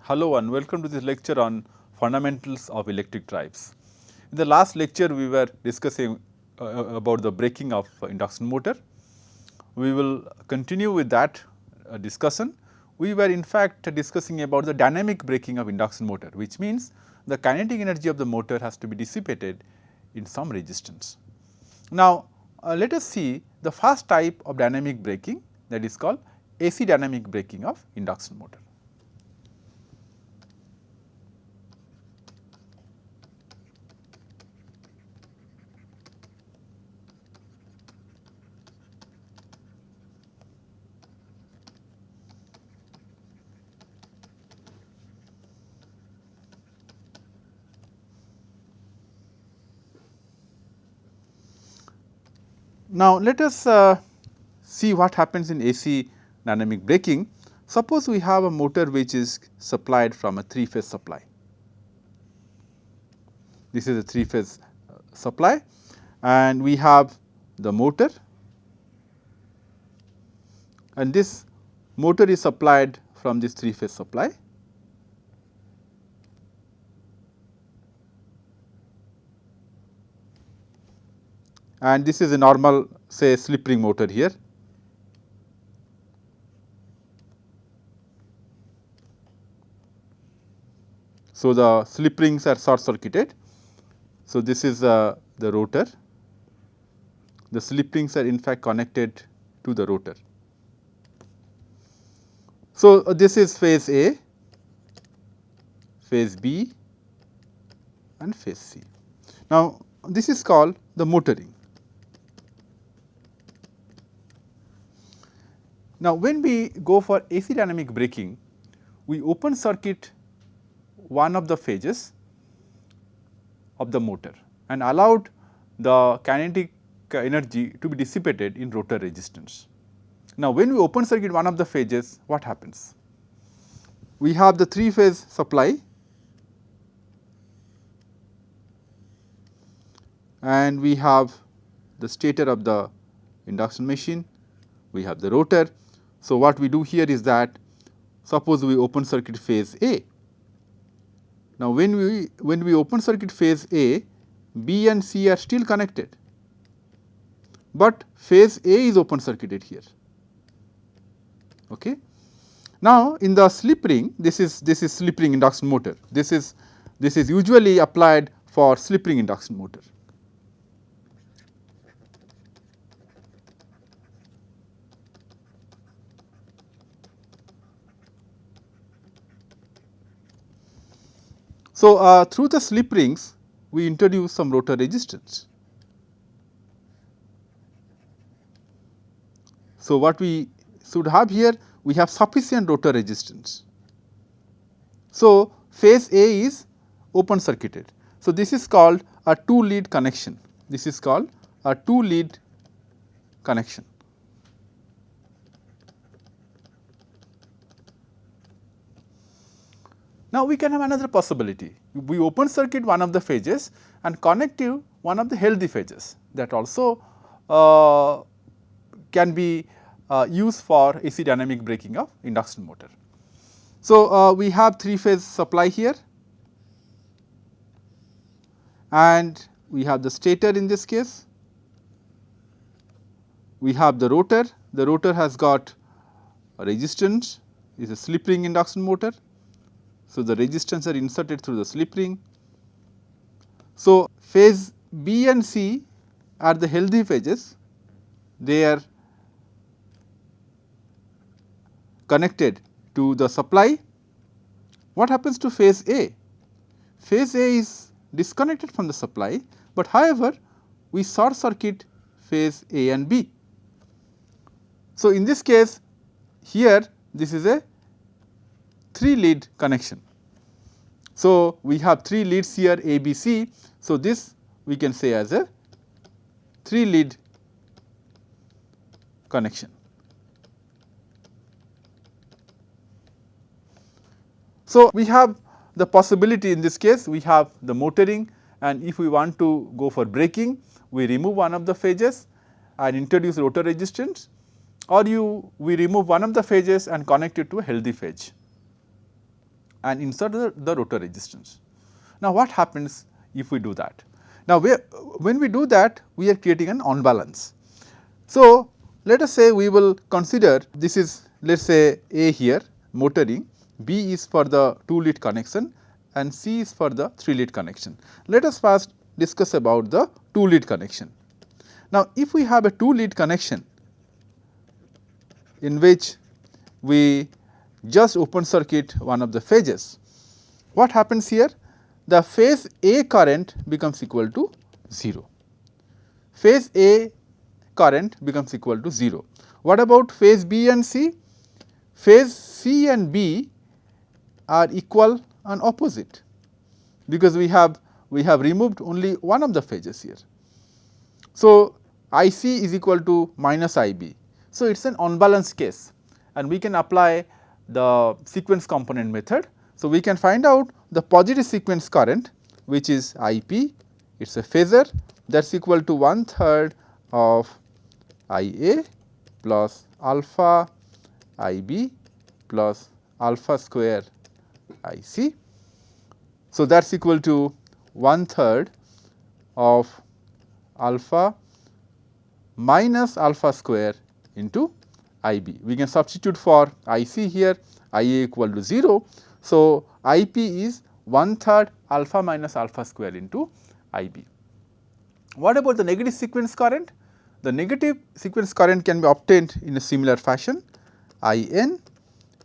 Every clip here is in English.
Hello and welcome to this lecture on fundamentals of electric drives. In the last lecture we were discussing about the braking of induction motor. We will continue with that discussion. We were in fact discussing about the dynamic braking of induction motor, which means the kinetic energy of the motor has to be dissipated in some resistance. Now, let us see the first type of dynamic braking, that is called AC dynamic braking of induction motor. Now, let us see what happens in AC dynamic braking. Suppose we have a motor which is supplied from a 3-phase supply. This is a 3-phase supply and we have the motor, and this motor is supplied from this 3-phase supply. And this is a normal, say, slip ring motor here. So, the slip rings are short circuited. So, this is the rotor. The slip rings are in fact connected to the rotor. So, this is phase A, phase B and phase C. Now, this is called the motoring. Now, when we go for AC dynamic braking, we open circuit one of the phases of the motor and allowed the kinetic energy to be dissipated in rotor resistance. Now, when we open circuit one of the phases, what happens? We have the 3-phase supply and we have the stator of the induction machine, we have the rotor. So, what we do here is that suppose we open circuit phase A. Now, when we open circuit phase A, B and C are still connected, but phase A is open circuited here. Okay. Now, in the slip ring, this is slip ring induction motor. This is usually applied for slip ring induction motor. So, through the slip rings we introduce some rotor resistance. So, what we should have here, we have sufficient rotor resistance. So, phase A is open circuited. So, this is called a 2-lead connection. This is called a 2-lead connection. Now, we can have another possibility. We open circuit one of the phases and connect to one of the healthy phases, that also can be used for AC dynamic braking of induction motor. So, we have 3-phase supply here and we have the stator in this case. We have the rotor has got a resistance, is a slip ring induction motor. So, the resistance are inserted through the slip ring. So, phase B and C are the healthy phases, they are connected to the supply. What happens to phase A? Phase A is disconnected from the supply, but however, we short circuit phase A and B. So, in this case here this is a 3-lead connection. So, we have 3 leads here A, B, C. So, this we can say as a 3-lead connection. So, we have the possibility in this case we have the motoring, and if we want to go for braking, we remove one of the phases and introduce rotor resistance, or we remove one of the phases and connect it to a healthy phase and insert the rotor resistance. Now, what happens if we do that? Now, when we do that, we are creating an unbalance. So, let us say we will consider this is, let us say A here motoring, B is for the 2 lead connection and C is for the 3 lead connection. Let us first discuss about the 2 lead connection. Now, if we have a 2 lead connection in which we just open circuit one of the phases, what happens here? The phase A current becomes equal to 0. Phase A current becomes equal to 0. What about phase B and C? Phase C and B are equal and opposite, because we have removed only one of the phases here. So, IC is equal to minus IB. So, it is an unbalanced case and we can apply the sequence component method. So, we can find out the positive sequence current, which is IP, it is a phasor, that is equal to 1/3 of IA plus alpha IB plus alpha square IC. So, that is equal to 1/3 of alpha minus alpha square into IB. We can substitute for IC here, IA equal to 0. So, IP is 1/3 alpha minus alpha square into IB. What about the negative sequence current? The negative sequence current can be obtained in a similar fashion. IN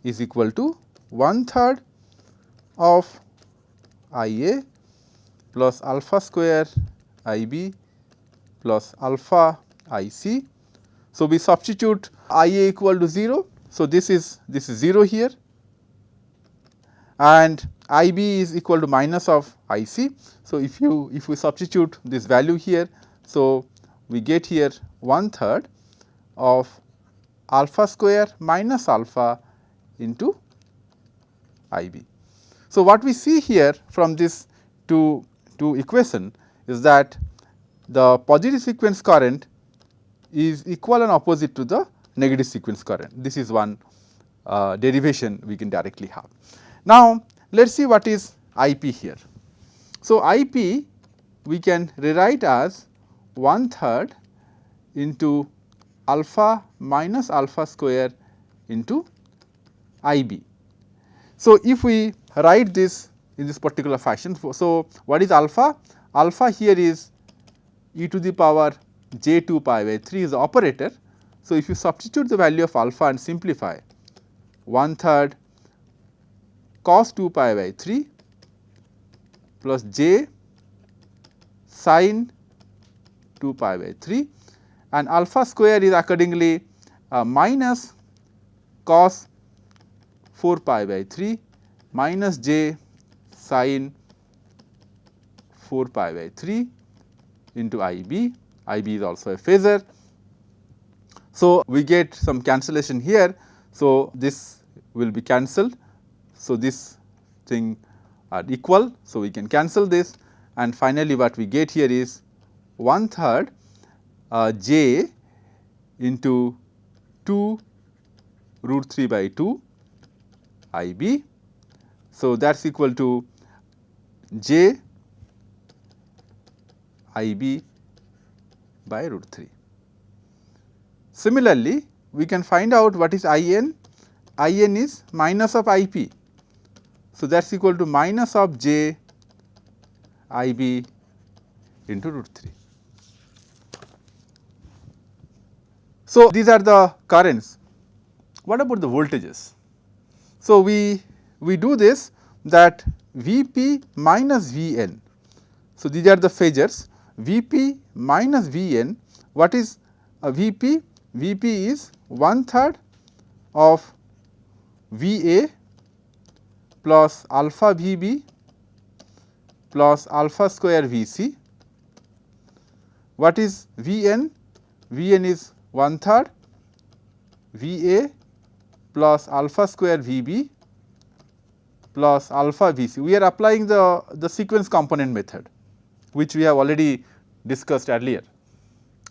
is equal to 1/3 of IA plus alpha square IB plus alpha IC. So, we substitute IA equal to 0. So, this is 0 here, and IB is equal to minus of IC. So, if we substitute this value here, so we get here 1/3 of alpha square minus alpha into IB. So, what we see here from this two equation is that the positive sequence current is equal and opposite to the negative sequence current. This is one derivation we can directly have. Now, let us see what is IP here. So, IP we can rewrite as 1/3 into alpha minus alpha square into IB. So, if we write this in this particular fashion, so what is alpha? Alpha here is e to the power j 2 pi by 3 is the operator. So, if you substitute the value of alpha and simplify, 1/3 cos 2 pi by 3 plus j sin 2 pi by 3, and alpha square is accordingly minus cos 4 pi by 3 minus j sin 4 pi by 3 into IB. IB is also a phasor. So, we get some cancellation here. So, this will be cancelled. So, this thing are equal. So, we can cancel this, and finally, what we get here is 1/3 j into 2 root 3 by 2 IB. So, that is equal to j IB by root 3. Similarly, we can find out what is IN. IN is minus of IP. So, that is equal to minus of j IB into root 3. So, these are the currents. What about the voltages? So, we do this that Vp minus Vn. So, these are the phasors Vp minus Vn. What is Vp? Vp is 1/3 of Va plus alpha Vb plus alpha square Vc. What is Vn? Vn is 1/3 Va plus alpha square Vb plus alpha V c. We are applying the sequence component method, which we have already discussed earlier.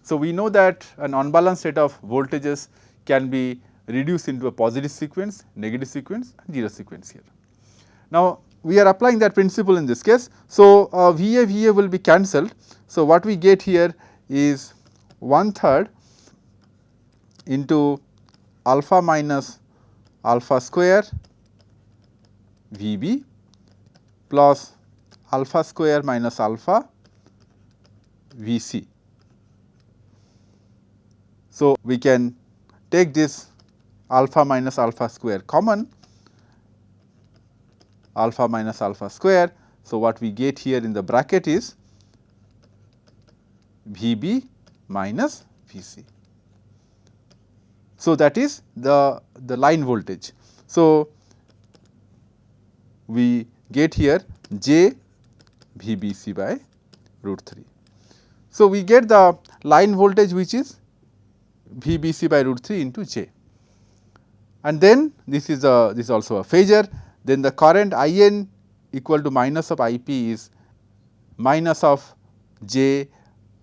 So, we know that an unbalanced set of voltages can be reduced into a positive sequence, negative sequence and 0 sequence here. Now, we are applying that principle in this case. So, VA will be cancelled. So, what we get here is 1/3 into alpha minus alpha square VB plus alpha square minus alpha VC. So, we can take this alpha minus alpha square common, alpha minus alpha square. So, what we get here in the bracket is VB minus VC. So, that is the line voltage. So, we get here J VBC by root 3. So, we get the line voltage which is VBC by root 3 into J, and then this is also a phasor. Then the current IN equal to minus of IP is minus of J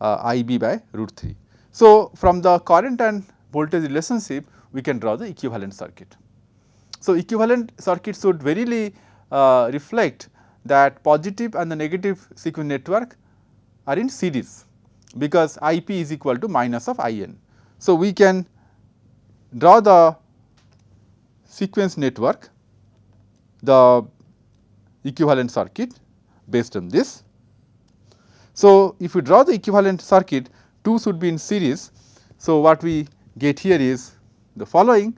IB by root 3. So, from the current and voltage relationship we can draw the equivalent circuit. So, equivalent circuit should verily reflect that positive and the negative sequence network are in series, because IP is equal to minus of IN. So, we can draw the sequence network, the equivalent circuit based on this. So, if we draw the equivalent circuit, two should be in series. So, what we get here is the following,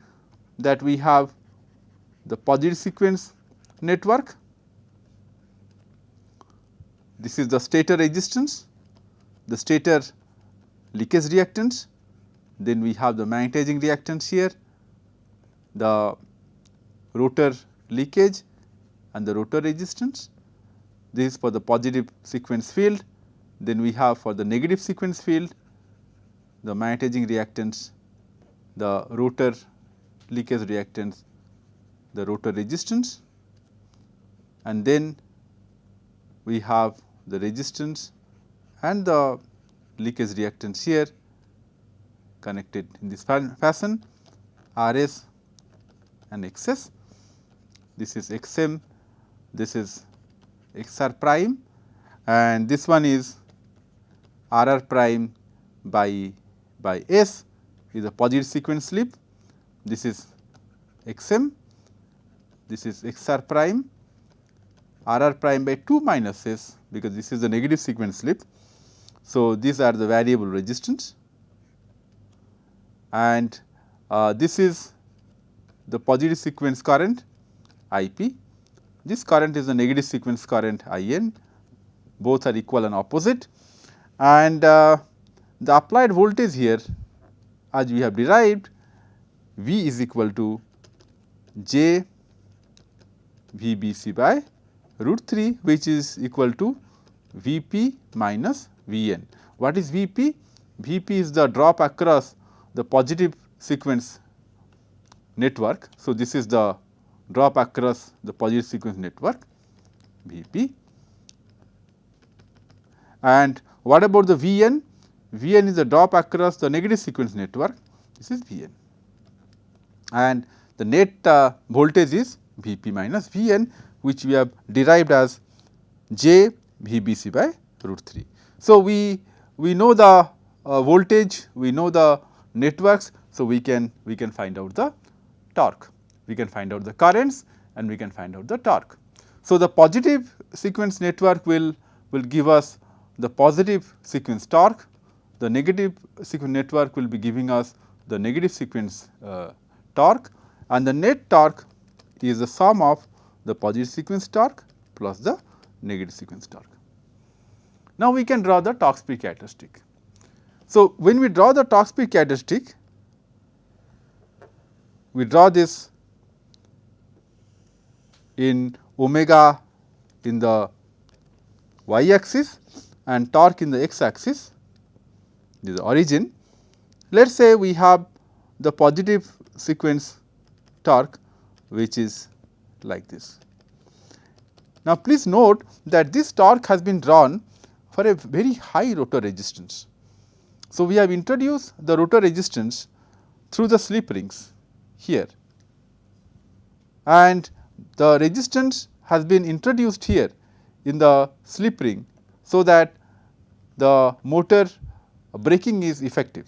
that we have the positive sequence network, this is the stator resistance, the stator leakage reactance, then we have the magnetizing reactance here, the rotor leakage and the rotor resistance. This is for the positive sequence field. Then we have for the negative sequence field the magnetizing reactance, the rotor leakage reactance, the rotor resistance, and then we have the resistance and the leakage reactance here connected in this fashion, RS and XS. This is XM, this is XR prime, and this one is RR prime by S is a positive sequence slip. This is XM, this is XR prime, RR prime by 2 minus S, because this is the negative sequence slip. So, these are the variable resistance, and this is the positive sequence current IP, this current is the negative sequence current IN, both are equal and opposite, and the applied voltage here as we have derived, V is equal to J VBC by root 3, which is equal to Vp minus Vn. What is Vp? Vp is the drop across the positive sequence network. So, this is the drop across the positive sequence network Vp. And what about the Vn? Vn is the drop across the negative sequence network, this is Vn, and the net voltage is Vp minus Vn, which we have derived as J VBC by root 3. So, we know the voltage, we know the networks. So, we can find out the torque, we can find out the currents and we can find out the torque. So, the positive sequence network will give us the positive sequence torque, the negative sequence network will be giving us the negative sequence torque, and the net torque is the sum of the positive sequence torque plus the negative sequence torque. Now, we can draw the torque speed characteristic. So, when we draw the torque speed characteristic, we draw this in omega in the y axis and torque in the x axis, this is the origin. Let us say we have the positive sequence torque, which is like this. Now, please note that this torque has been drawn for a very high rotor resistance. So, we have introduced the rotor resistance through the slip rings here, and the resistance has been introduced here in the slip ring, so that the motor braking is effective.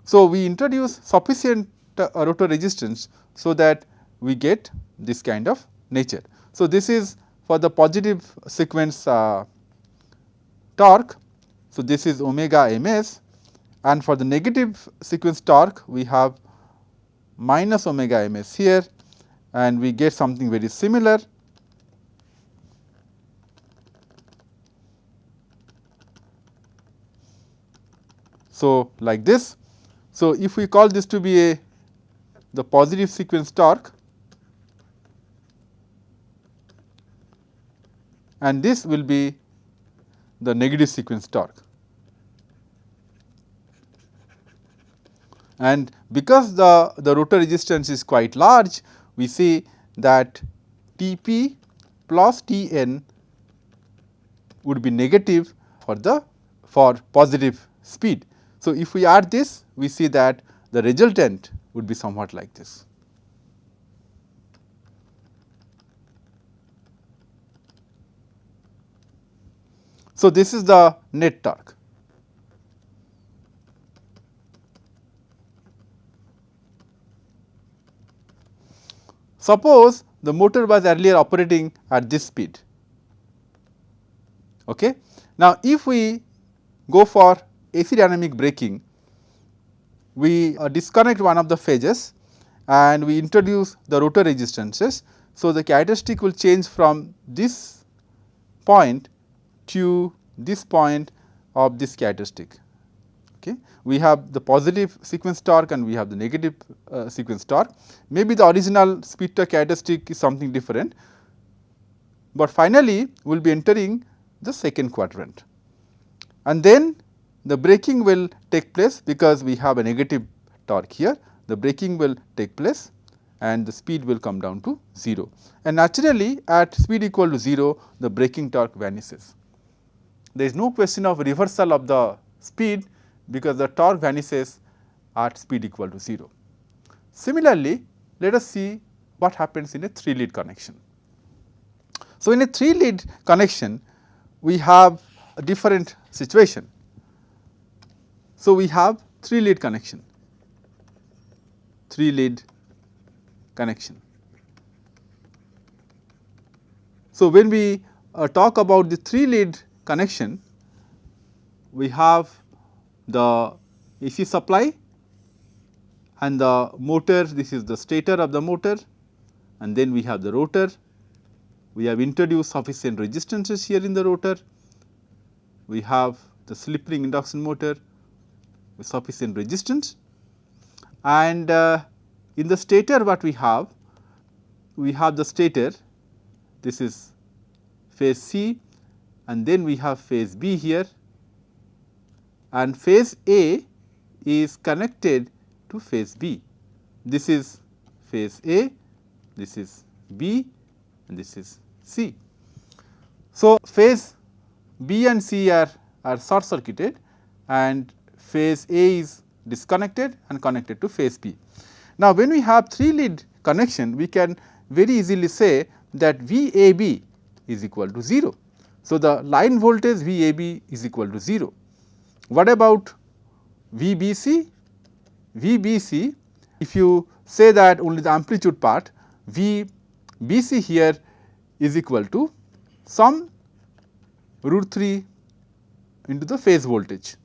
So, we introduce sufficient rotor resistance, so that we get this kind of nature. So, this is for the positive sequence torque. So, this is omega ms, and for the negative sequence torque we have minus omega ms here, and we get something very similar. So, like this. So, if we call this to be the positive sequence torque, and this will be the negative sequence torque. And because the rotor resistance is quite large, we see that T p plus T n would be negative for positive speed. So, if we add this, we see that the resultant would be somewhat like this. So, this is the net torque. Suppose the motor was earlier operating at this speed. Okay. Now, if we go for AC dynamic braking, we disconnect one of the phases and we introduce the rotor resistances. So, the characteristic will change from this point to this point of this characteristic. Okay. We have the positive sequence torque and we have the negative sequence torque. Maybe the original speed torque characteristic is something different, but finally we will be entering the second quadrant, and then the braking will take place because we have a negative torque here. The braking will take place and the speed will come down to 0, and naturally at speed equal to 0 the braking torque vanishes. There is no question of reversal of the speed, because the torque vanishes at speed equal to 0. Similarly, let us see what happens in a 3 lead connection. So, in a 3 lead connection we have a different situation. So, we have 3 lead connection, 3 lead connection. So, when we talk about the 3 lead connection, we have the AC supply and the motor. This is the stator of the motor, and then we have the rotor. We have introduced sufficient resistances here in the rotor. We have the slip ring induction motor with sufficient resistance, and in the stator what we have the stator. This is phase C, and then we have phase B here, and phase A is connected to phase B. This is phase A, this is B, and this is C. So, phase B and C are short circuited, and phase A is disconnected and connected to phase B. Now, when we have 3 lead connection, we can very easily say that VAB is equal to 0. So, the line voltage VAB is equal to 0. What about VBC? VBC, if you say that only the amplitude part, VBC here is equal to some root 3 into the phase voltage.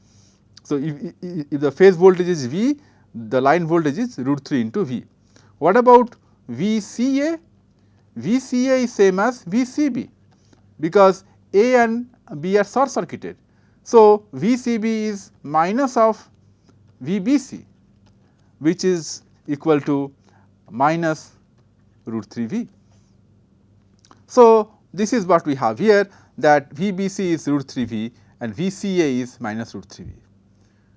So, if the phase voltage is V, the line voltage is root 3 into V. What about VCA? VCA is same as VCB, because A and B are short circuited. So, VCB is minus of VBC, which is equal to minus root 3 V. So, this is what we have here, that VBC is root 3 V and VCA is minus root 3 V.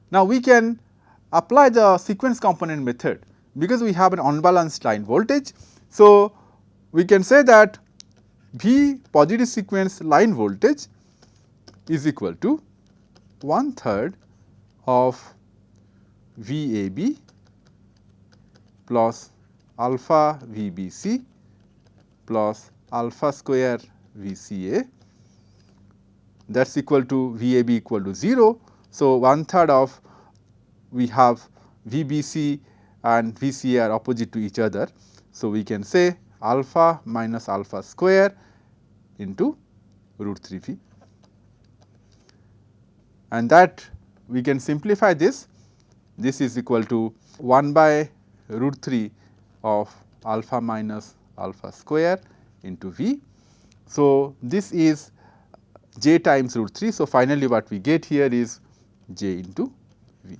Now, we can apply the sequence component method, because we have an unbalanced line voltage. So, we can say that V positive sequence line voltage is equal to 1/3 of VAB plus alpha VBC plus alpha square VCA, that is equal to VAB equal to 0. So, 1/3 of, we have VBC and VCA are opposite to each other. So, we can say alpha minus alpha square into root 3 V, and that we can simplify this. This is equal to 1 by root 3 of alpha minus alpha square into V. So, this is j times root 3. So, finally, what we get here is j into V.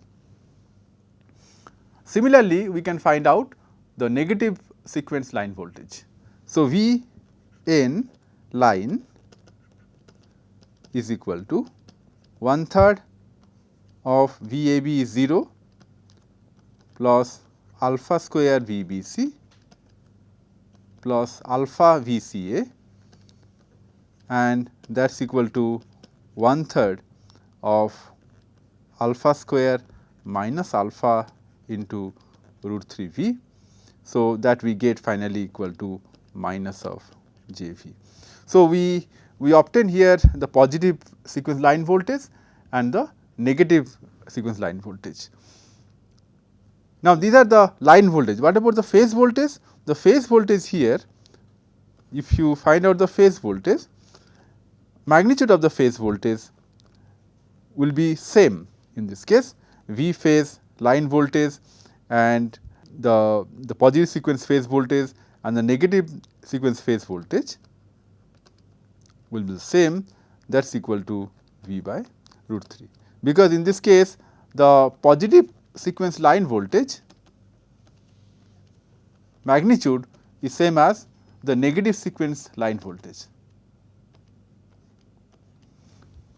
Similarly, we can find out the negative sequence line voltage. So, V n line is equal to 1/3 of VAB is 0 plus alpha square VBC plus alpha VCA, and that is equal to 1/3 of alpha square minus alpha into root 3 V. So, that we get finally equal to minus of j V. So, we obtain here the positive sequence line voltage and the negative sequence line voltage. Now, these are the line voltage. What about the phase voltage? The phase voltage here, if you find out the phase voltage, magnitude of the phase voltage will be same in this case, V phase line voltage and the positive sequence phase voltage and the negative sequence phase voltage will be the same, that is equal to V by root 3. Because in this case the positive sequence line voltage magnitude is same as the negative sequence line voltage.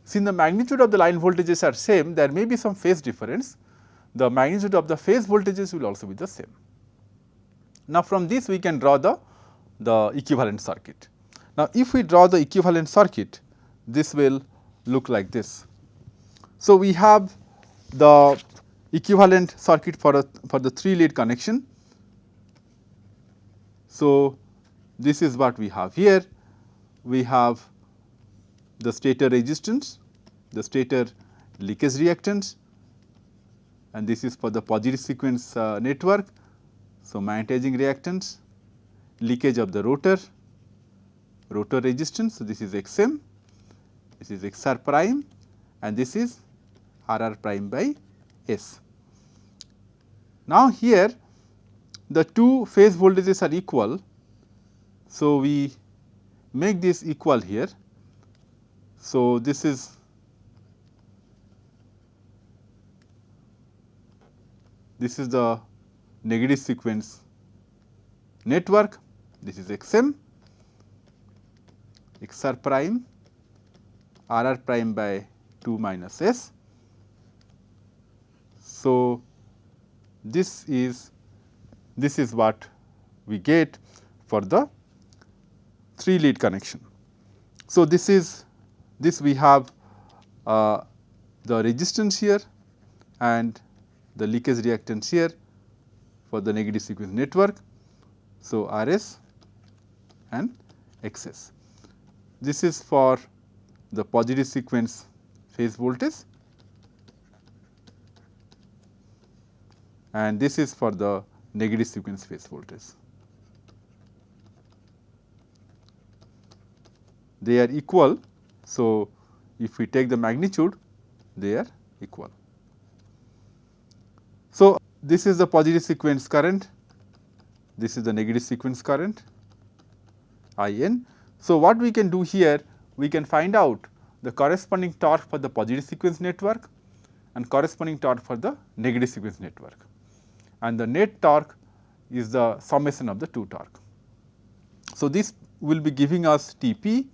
Since the magnitude of the line voltages are same, there may be some phase difference, the magnitude of the phase voltages will also be the same. Now, from this we can draw the equivalent circuit. Now, if we draw the equivalent circuit, this will look like this. So, we have the equivalent circuit for the 3 lead connection. So, this is what we have here. We have the stator resistance, the stator leakage reactance, and this is for the positive sequence network. So, magnetizing reactance, leakage of the rotor resistance. So, this is Xm, this is Xr prime, and this is Rr prime by S. Now, here the two phase voltages are equal. So, we make this equal here. So, this is the negative sequence network, this is Xm, Xr prime, Rr prime by 2 minus S. So, this is what we get for the 3 lead connection. So, this we have the resistance here and the leakage reactance here for the negative sequence network. So, Rs and Xs. This is for the positive sequence phase voltage and this is for the negative sequence phase voltage. They are equal. So, if we take the magnitude, they are equal. So, this is the positive sequence current, this is the negative sequence current In. So, what we can do here, we can find out the corresponding torque for the positive sequence network and corresponding torque for the negative sequence network, and the net torque is the summation of the two torque. So, this will be giving us Tp,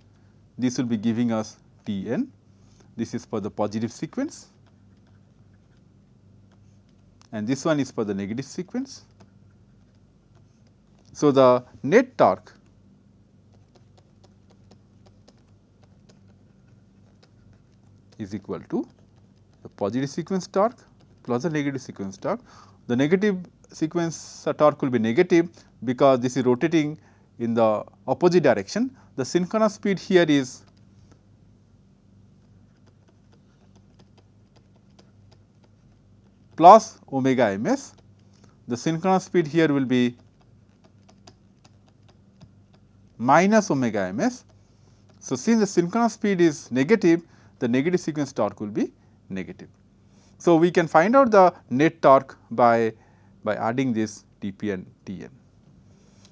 this will be giving us Tn, this is for the positive sequence and this one is for the negative sequence. So, the net torque is equal to the positive sequence torque plus the negative sequence torque. The negative sequence torque will be negative because this is rotating in the opposite direction. The synchronous speed here is plus omega ms. The synchronous speed here will be minus omega ms. So, since the synchronous speed is negative, the negative sequence torque will be negative. So, we can find out the net torque by adding this Tp and Tn.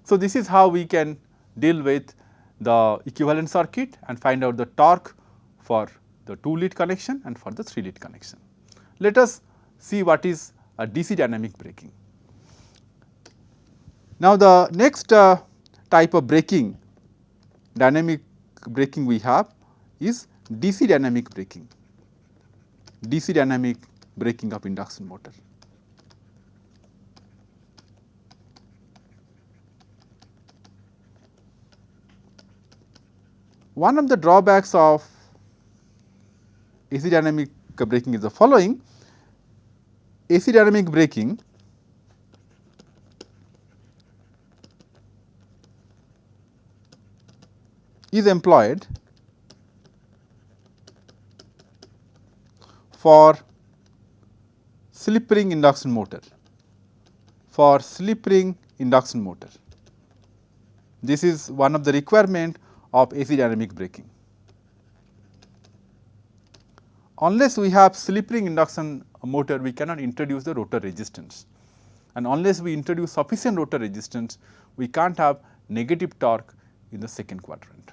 So, this is how we can deal with the equivalent circuit and find out the torque for the 2 lead connection and for the 3 lead connection. Let us see what is a DC dynamic braking. Now, the next type of braking, dynamic braking we have is DC dynamic braking, DC dynamic braking of induction motor. One of the drawbacks of AC dynamic braking is the following. AC dynamic braking is employed for slip ring induction motor, This is one of the requirement of AC dynamic braking. Unless we have slip ring induction motor, we cannot introduce the rotor resistance, and unless we introduce sufficient rotor resistance, we can't have negative torque in the second quadrant.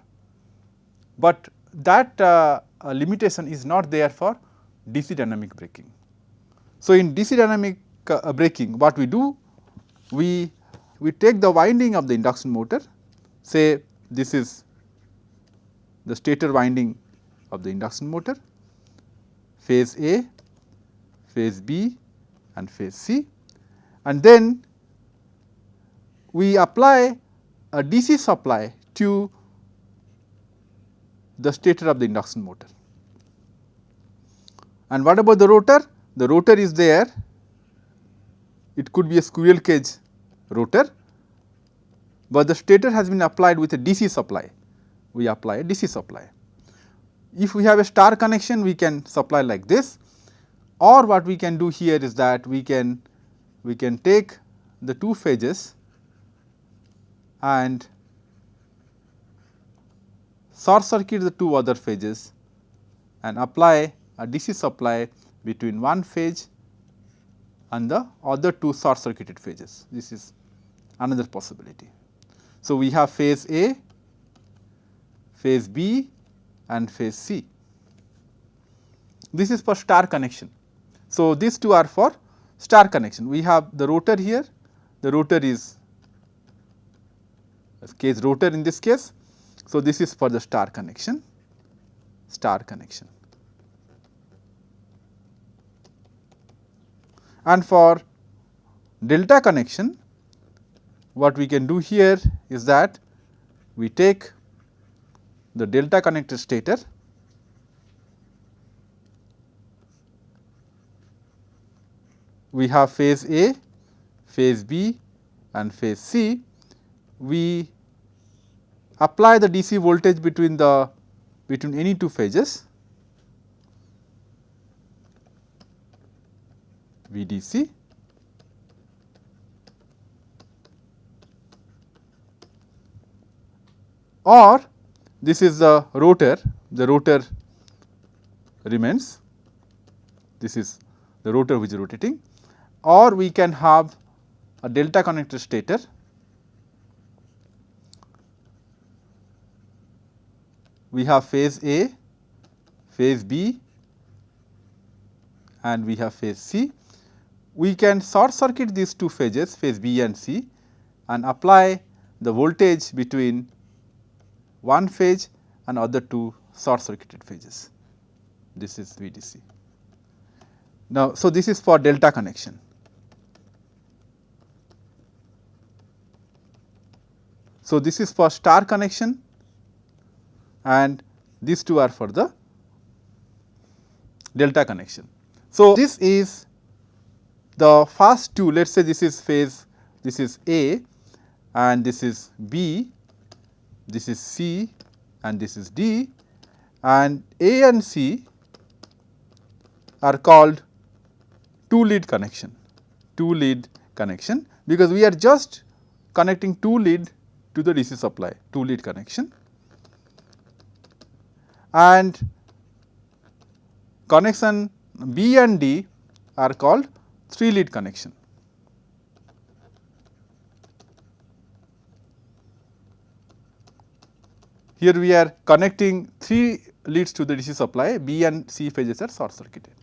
But that limitation is not there for DC dynamic braking. So, in DC dynamic braking, what we do, we take the winding of the induction motor, say this is the stator winding of the induction motor, phase A, phase B and phase C, and then we apply a DC supply to the stator of the induction motor. And what about the rotor? The rotor is there, it could be a squirrel cage rotor, but the stator has been applied with a DC supply, we apply a DC supply. If we have a star connection, we can supply like this, or what we can do here is that we can take the 2 phases and short circuit the 2 other phases and apply a DC supply between one phase and the other 2 short circuited phases. This is another possibility. So, we have phase A, phase B and phase C. This is for star connection. So, these 2 are for star connection. We have the rotor here, the rotor is a cage rotor in this case. So, this is for the star connection, And for delta connection, what we can do here is that we take the delta connected stator, we have phase A, phase B and phase C. We apply the DC voltage between any 2 phases, VDC, or this is the rotor remains, this is the rotor which is rotating, or we can have a delta connected stator, we have phase A, phase B and we have phase C. We can short circuit these 2 phases, phase B and C, and apply the voltage between one phase and other 2 short circuited phases. This is VDC. Now, so this is for delta connection. So, this is for star connection and these 2 are for the delta connection. So, this is the first two, let us say this is phase, this is A and this is B, this is C and this is D, and A and C are called two lead connection, because we are just connecting two lead to the DC supply, two lead connection, and connection B and D are called three lead connection. Here we are connecting three leads to the DC supply, B and C phases are short circuited.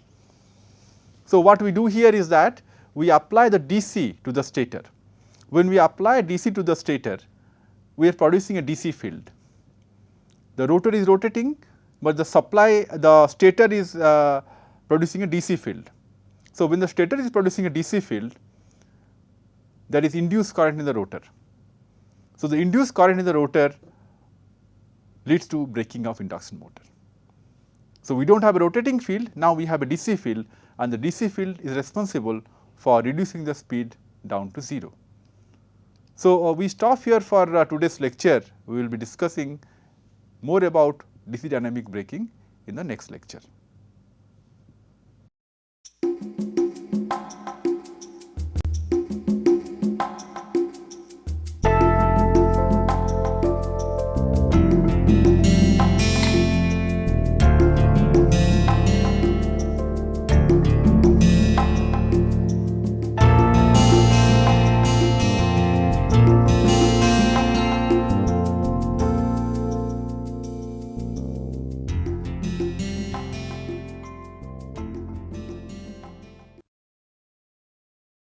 So, what we do here is that we apply the DC to the stator. When we apply DC to the stator, we are producing a DC field. The rotor is rotating, but the stator is producing a DC field. So, when the stator is producing a DC field, there is induced current in the rotor. So, the induced current in the rotor leads to braking of induction motor. So, we do not have a rotating field, now we have a DC field, and the DC field is responsible for reducing the speed down to 0. So, we stop here for today's lecture. We will be discussing more about DC dynamic braking in the next lecture.